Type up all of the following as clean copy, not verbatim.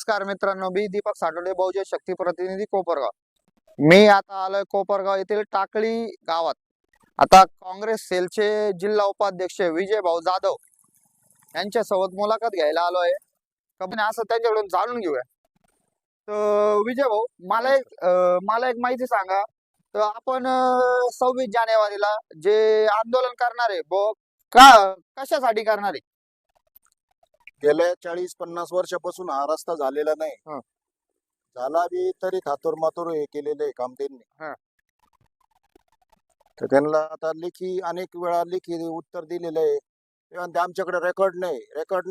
नमस्कार मित्रांनो, मी दीपक साठवडे, बहुजन शक्ती प्रतिनिधी कोपरगाव. मी आता आलोय कोपरगाव येथील टाकळी गावात. आता काँग्रेस सेलचे जिल्हा उपाध्यक्ष विजय भाऊ जाधव यांच्या सोबत मुलाखत घ्यायला आलोय. आपण असं त्यांच्याकडून जाणून घेऊया. तर विजय भाऊ, मला एक माहिती सांगा. तर आपण 26 जानेवारीला जे आंदोलन करणार आहे, कशासाठी करणार आहे? गेल्या 40-50 वर्षापासून हा रस्ता झालेला नाही. झाला बी तरी थातोर मातोर हे केलेलं आहे काम त्यांनी. तर त्यांना आता लेखी अनेक वेळा लेखी उत्तर दिलेलं आहे. ते म्हणते आमच्याकडे रेकॉर्ड नाही.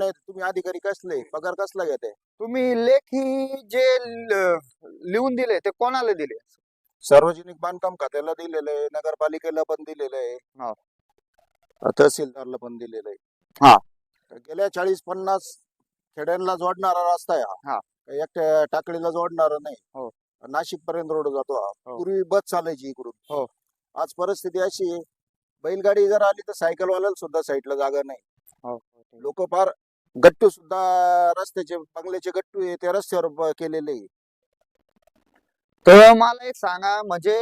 तुम्ही अधिकारी कसले, पगार कसला घेते? तुम्ही लेखी जे लिहून दिले ते कोणाला दिले? सार्वजनिक बांधकाम खात्याला दिलेलं आहे, नगरपालिकेला पण दिलेलं आहे, तहसीलदारला पण दिलेलं आहे. तर गेल्या 40-50 खेड्यांना जोडणारा रस्ता आहे हा. एकट्या टाकळीला जोडणारा नाही. नाशिक पर्यंत रोड जातो हा. पूर्वी बस चालायची इकडून. आज परिस्थिती अशी आहे, बैलगाडी जर आली तर सायकलवाल्याला सुद्धा साईडला जागा नाही. लोक फार गट्टू सुद्धा रस्त्याचे बंगल्याचे गट्टू आहे ते रस्त्यावर केलेले आहे. तर मला एक सांगा, म्हणजे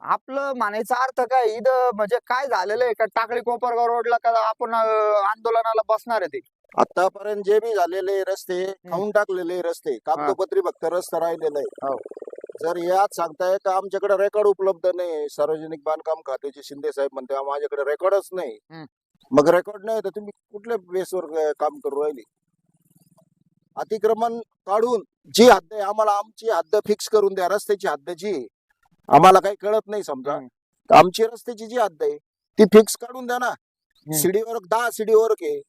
आपलं म्हणायचा अर्थ काय इथं, म्हणजे काय झालेलं आहे का टाकळी कोपरगाव रोडला का आपण आंदोलनाला बसणार आहे? ते आतापर्यंत जे बी झालेले रस्ते खाऊन टाकलेले रस्ते, कागदोपत्री फक्त रस्ता राहिलेला आहे. जर यात सांगताय का आमच्याकडे रेकॉर्ड उपलब्ध नाही, सार्वजनिक बांधकाम खात्याचे शिंदे साहेब म्हणते माझ्याकडे रेकॉर्डच नाही. मग रेकॉर्ड नाही तर तुम्ही कुठल्या बेसवर काम करू राहिले? अतिक्रमण काढून जी हद्द आहे आम्हाला आमची हद्द फिक्स करून द्या. रस्त्याची हद्द जी आम्हाला काही कळत नाही समजा, तर आमची रस्त्याची जी हद्द आहे ती फिक्स काढून द्या ना. सीडीवर 10 सीडीवर आहे.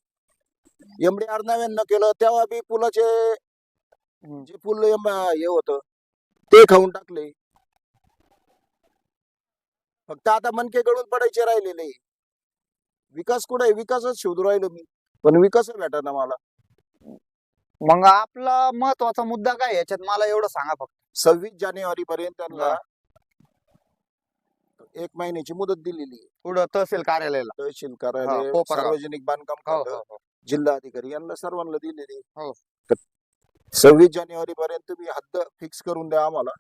MDR 99 केलं तेव्हा बी पुलाचे जे पूल हे होत ते खाऊन टाकले. फक्त आता मनके गळून पडायचे राहिलेले. विकास कुठे? विकासच शोधू राहिलो मी, पण विकास भेटना मला. मग आपला महत्वाचा मुद्दा काय याच्यात मला एवढं सांगा फक्त. 26 जानेवारी पर्यंत त्यांना 1 महिन्याची मुदत दिलेली आहे. पुढं तहसील कार्यालयाला, तहसील कार्यालय, सार्वजनिक बांधकाम खातं, जिल्हा अधिकारी यांना सर्वांना दिलेली. 26 जानेवारी पर्यंत तुम्ही हद्द फिक्स करून द्या आम्हाला,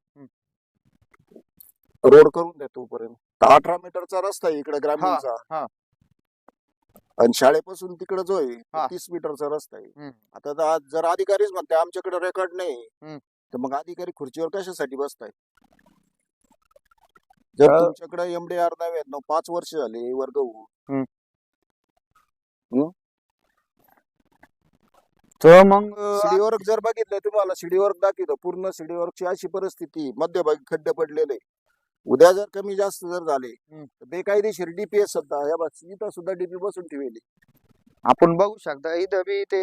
रोड करून द्या. तोपर्यंत 18 मीटरचा रस्ता आहे इकडे ग्रामीणचा, आणि शाळेपासून तिकडे जो आहे 30 मीटरचा रस्ता आहे. आता जर अधिकारीच म्हणते आमच्याकडे रेकॉर्ड नाही, तर मग अधिकारी खुर्चीवर कशासाठी बसताय? जर तुमच्याकडे MDR 99 5 वर्ष झाले वर्ग होऊन, तर मग सीडीवर जर बघितलं तुम्हाला सीडीवर दाखवतो, पूर्ण सीडीवरची अशी परिस्थिती, मध्यभागी खड्डे पडलेले. उद्या जर कमी जास्त जर झाले तर बेकायदेशीर DPS सुद्धा इथं सुद्धा डीपी बसून ठेवली. आपण बघू शकता इथं बी ते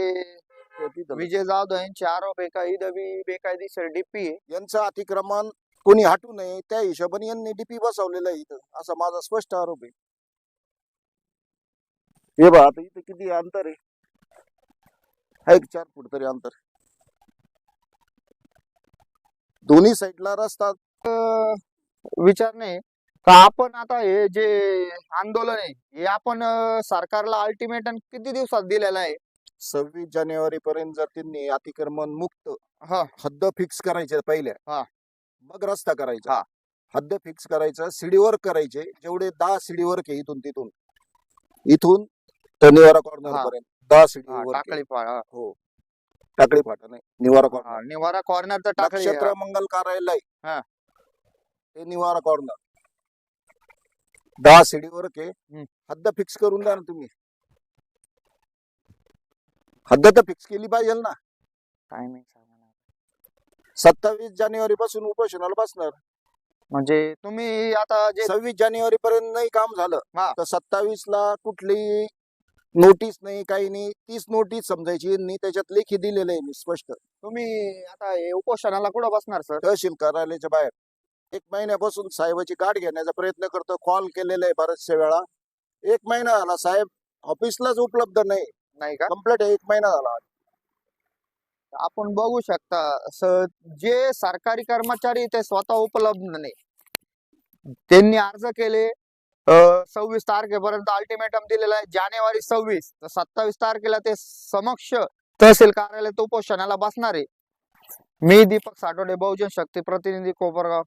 विजय जाधव यांचे आरोप आहे का इथं बी बेकायदेशीर डीपी आहे. यांचं अतिक्रमण कोणी हटू नये त्या हिशोबाने यांनी डीपी बसवलेला आहे इथं, असा माझा स्पष्ट आरोप आहे. हे बघा आता इथं किती अंतर आहे, 4 फूट तरी अंतर. दोन्ही साईडला रस्ता. विचार नाही का आपण आता हे जे आंदोलन आहे हे आपण सरकारला अल्टिमेटम किती दिवसात दिलेला आहे? 26 जानेवारी पर्यंत जर त्यांनी अतिक्रमण मुक्त हद्द फिक्स करायचे पहिल्या, मग रस्ता करायचा. हद्द फिक्स करायचा, सीडीवर करायचे, जेवढे 10 सीडीवर इथून निवारा कॉर्नर पर्यंत 10 सीडीवर. टाकळी फाटा नाही, निवारा कॉर्नर तर टाकळी नक्षत्र मंगल कार्यालय ते निवारा कॉर्नर 10 सीडीवर हद्द फिक्स करून द्या ना तुम्ही. हद्द तर फिक्स केली पाहिजे ना. काय नाही 27 जानेवारी पासून उपोषणाला बसणार. म्हणजे तुम्ही आता जे 26 जानेवारी पर्यंत नाही काम झालं तर 27 ला कुठली नोटीस नाही, काही नाही. 30 नोटीस समजायची यांनी, त्याच्यात लेखी दिलेलं आहे मी स्पष्ट. तुम्ही आता हे उपोषणाला कुठं बसणार सर? तहसील कार्यालयाच्या बाहेर. 1 महिन्यापासून साहेबाची गाठ घेण्याचा प्रयत्न करतो, कॉल केलेला आहे बऱ्याचशा वेळा. 1 महिना झाला साहेब ऑफिसलाच उपलब्ध नाही का? कम्प्लीट 1 महिना झाला. आपण बघू शकता जे सरकारी कर्मचारी ते स्वतः उपलब्ध नाही. त्यांनी अर्ज केले, 26 तारखेपर्यंत अल्टिमेटम दिलेला आहे, जानेवारी 26. तर 27 तारखेला ते समक्ष तहसील कार्यालयात उपोषणाला बसणार आहे. मी दीपक साठवडे, बहुजन शक्ती प्रतिनिधी, कोपरगाव.